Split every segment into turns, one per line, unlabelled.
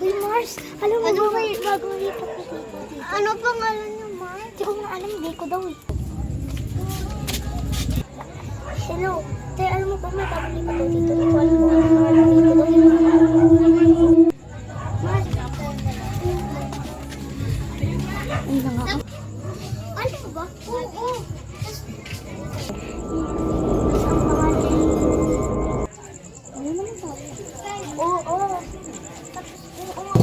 Uy, Mars, alam mo ba may bagong lipat na dito?
Ano pangalan niyo, Mars?
Hindi ko nga alam, hindi ko daw eh. Hello, te, alam mo ba may bagong lipat daw dito? Hindi ko alam kung ano pangalan dito daw. Mars, ay na nga.
Ano ba? Oo.
Ang pangalan. Ano naman sabi? Oo. Tapos, oo.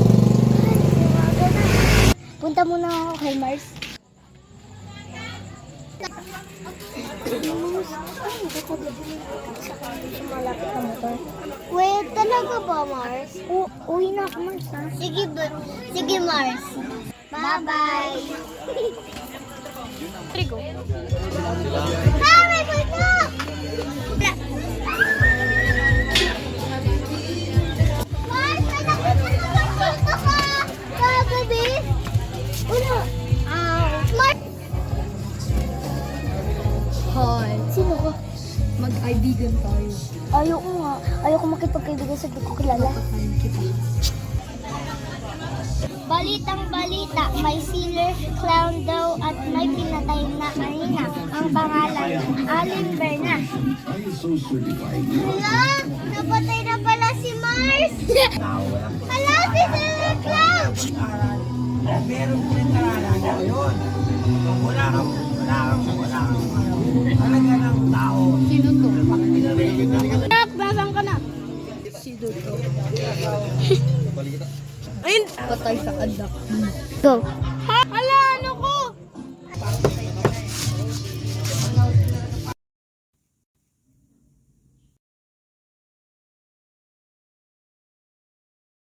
Punta muna ako kay Mars. Ay, baka gabi sa kanila malapit na motor.
Wait, talaga ba, Mars?
Uwi na ako, Mars, ha?
Sige, Mars. Bye-bye.
Trigo.
Harry, wait up! Mars, may nakita ko dito ka! Kagabi? Wala. Mars!
Hi. Sino ka?
Mag-ibigan tayo.
Ayoko nga. Ayoko makipagkaibigan sa di ko kilala.
Kakain kita.
Balitang balita, may silver clown daw at may pinatay na kanina. Ang pangalan, Alin Berna. Hala, napatay na pala si Mars! Hala, si silver clown!
Meron din talaga yun. Wala kang talaga ng tao.
Sino to?
Nak, nasaan ka na?
Sino to? Ayun! Patay sa anak.
Go.